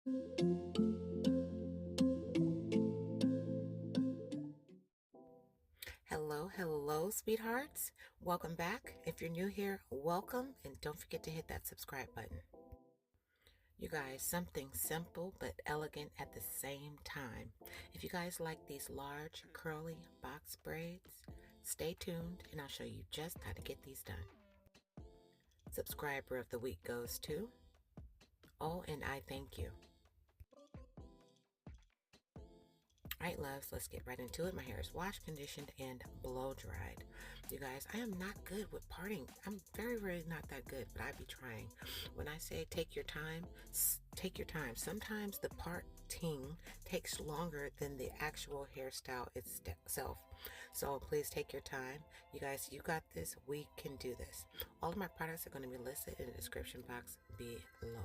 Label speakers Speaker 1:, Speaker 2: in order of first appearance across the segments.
Speaker 1: Hello, hello, sweethearts. Welcome back. If you're new here, welcome, and don't forget to hit that subscribe button. You guys, something simple but elegant at the same time. If you guys like these large, curly box braids, stay tuned and I'll show you just how to get these done. Subscriber of the week goes to, oh, and I thank you. All right, loves, let's get right into it. My hair is washed, conditioned, and blow dried. You guys, I am not good with parting. I'm very, very not that good, but I be trying. When I say take your time, take your time. Sometimes the parting takes longer than the actual hairstyle itself. So please take your time. You guys, you got this. We can do this. All of my products are going to be listed in the description box below.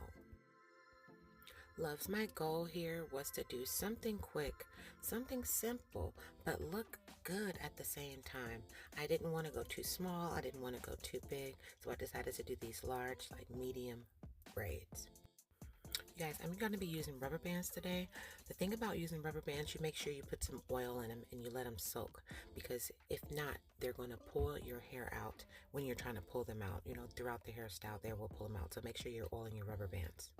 Speaker 1: Loves, my goal here was to do something quick, something simple, but look good at the same time. I didn't want to go too small, I didn't want to go too big, so I decided to do these large, like medium braids. You guys, I'm going to be using rubber bands today. The thing about using rubber bands, you make sure you put some oil in them and you let them soak, because if not, they're going to pull your hair out when you're trying to pull them out. You know, throughout the hairstyle, they will pull them out, so make sure you're oiling your rubber bands.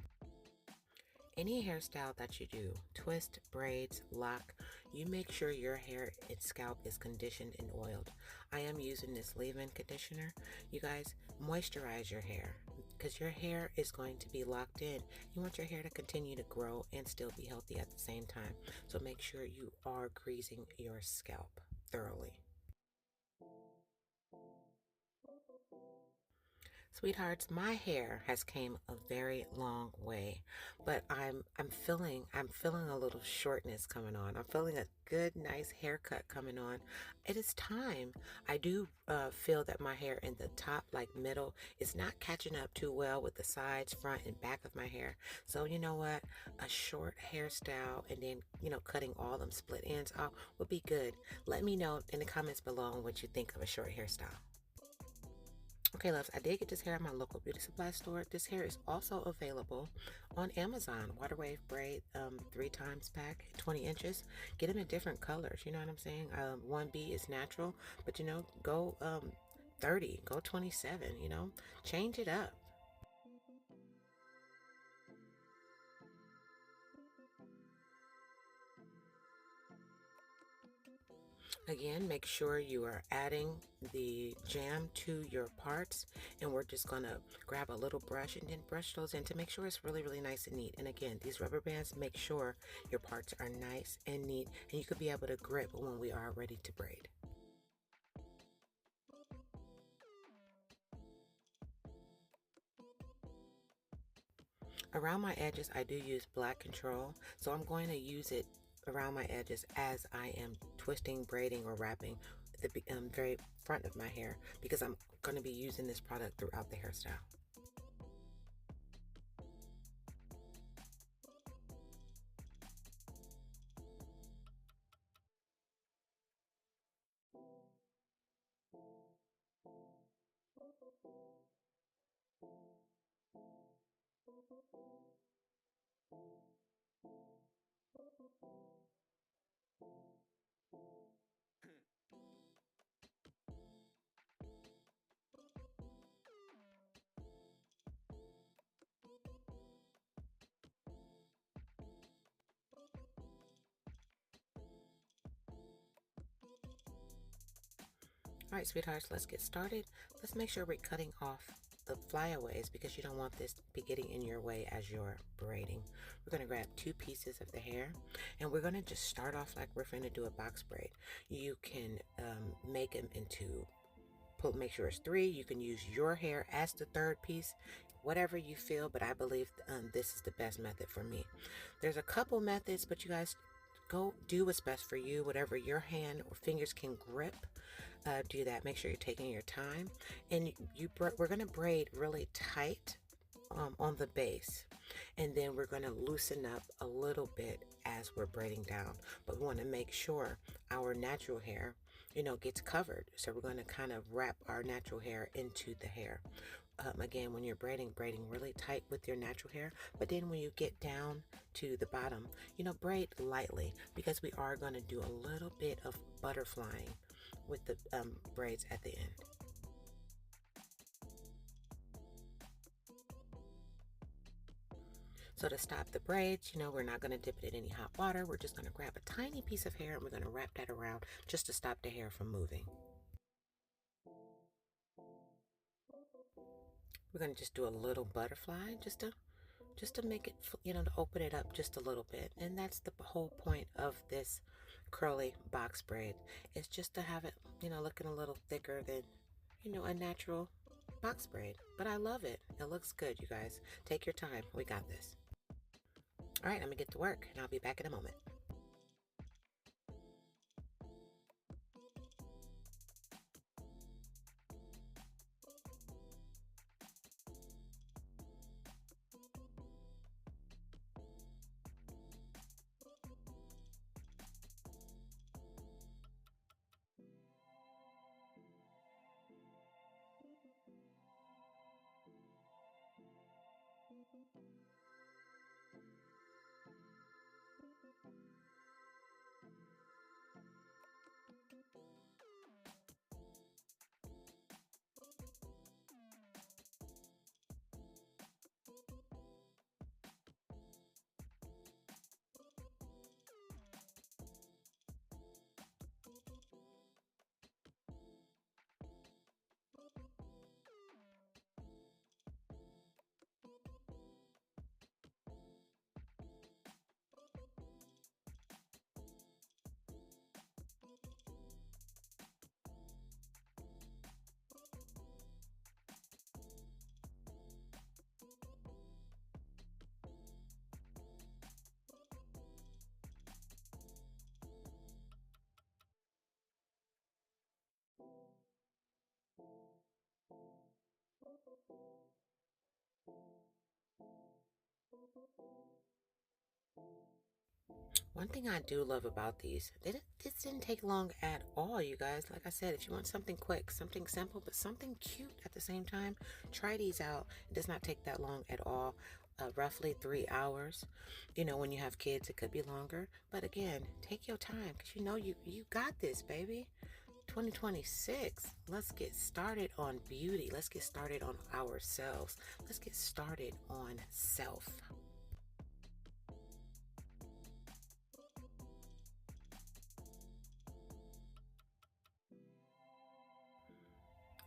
Speaker 1: Any hairstyle that you do, twist, braids, lock, you make sure your hair and scalp is conditioned and oiled. I am using this leave-in conditioner. You guys, moisturize your hair because your hair is going to be locked in. You want your hair to continue to grow and still be healthy at the same time. So make sure you are greasing your scalp thoroughly. Sweethearts, my hair has came a very long way, but I'm feeling a little shortness coming on. I'm feeling a good, nice haircut coming on. It is time. I do feel that my hair in the top, like middle, is not catching up too well with the sides, front, and back of my hair. So you know what? A short hairstyle and then cutting all them split ends off would be good. Let me know in the comments below what you think of a short hairstyle. Okay, loves, I did get this hair at my local beauty supply store. This hair is also available on Amazon. Water wave braid, 3 times pack, 20 inches. Get them in different colors. You know what I'm saying? 1B is natural, but go 30, go 27. Change it up. Again, make sure you are adding the jam to your parts, and we're just gonna grab a little brush and then brush those in to make sure it's really, really nice and neat. And again, these rubber bands make sure your parts are nice and neat, and you could be able to grip when we are ready to braid. Around my edges, I do use black control, so I'm going to use it around my edges as I am twisting, braiding, or wrapping the very front of my hair, because I'm going to be using this product throughout the hairstyle. All right, sweethearts, let's get started. Let's make sure we're cutting off the flyaways because you don't want this to be getting in your way as you're braiding. We're going to grab 2 pieces of the hair and we're going to just start off like we're going to do a box braid. You can make them into, make sure it's 3. You can use your hair as the 3rd piece, whatever you feel, but I believe this is the best method for me. There's a couple methods, but you guys go do what's best for you. Whatever your hand or fingers can grip, do that. Make sure you're taking your time, and we're going to braid really tight on the base, and then we're going to loosen up a little bit as we're braiding down, but we want to make sure our natural hair gets covered. So we're going to kind of wrap our natural hair into the hair. again, when you're braiding really tight with your natural hair. But then when you get down to the bottom, braid lightly, because we are going to do a little bit of butterflying with the braids at the end. So to stop the braids, we're not going to dip it in any hot water. We're just going to grab a tiny piece of hair and we're going to wrap that around just to stop the hair from moving. We're going to just do a little butterfly just to make it, to open it up just a little bit. And that's the whole point of this curly box braid. It's just to have it, looking a little thicker than, a natural box braid. But I love it. It looks good, you guys. Take your time. We got this. All right, I'm going to get to work and I'll be back in a moment. One thing I do love about these, this didn't take long at all, you guys. Like I said, if you want something quick, something simple, but something cute at the same time, try these out. It does not take that long at all. Roughly 3 hours. When you have kids, it could be longer. But again, take your time, because you got this, baby. 2026. Let's get started on beauty. Let's get started on ourselves. Let's get started on self.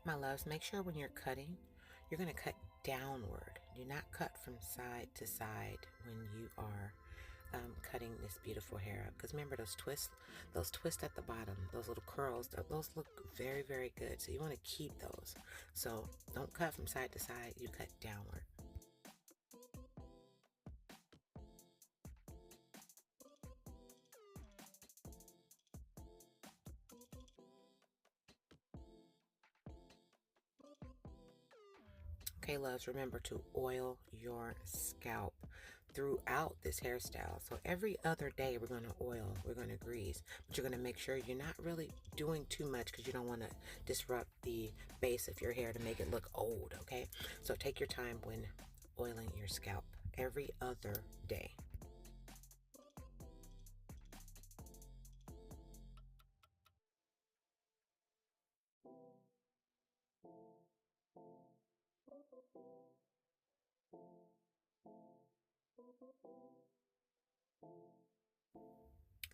Speaker 1: My loves, make sure when you're cutting, you're going to cut downward. Do not cut from side to side when you are cutting this beautiful hair up. Because remember those twists at the bottom, those little curls, those look very, very good. So you want to keep those. So don't cut from side to side, you cut downward. Okay, loves, remember to oil your scalp throughout this hairstyle. So every other day we're going to oil, we're going to grease, but you're going to make sure you're not really doing too much because you don't want to disrupt the base of your hair to make it look old, okay? So take your time when oiling your scalp every other day.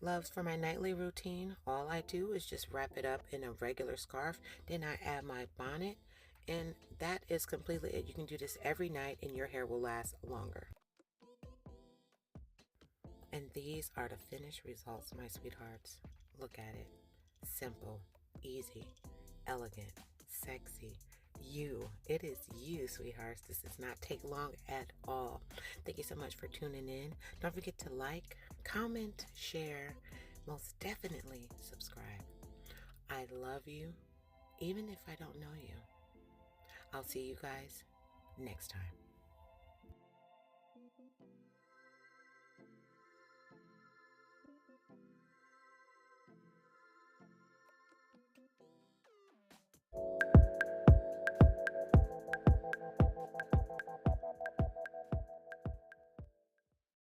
Speaker 1: Loves, for my nightly routine, all I do is just wrap it up in a regular scarf. Then I add my bonnet, and that is completely it. You can do this every night, and your hair will last longer. And these are the finished results, my sweethearts. Look at it. Simple, easy, elegant, sexy. You. It is you, sweethearts. This does not take long at all. Thank you so much for tuning in. Don't forget to like, comment, share, most definitely subscribe. I love you, even if I don't know you. I'll see you guys next time.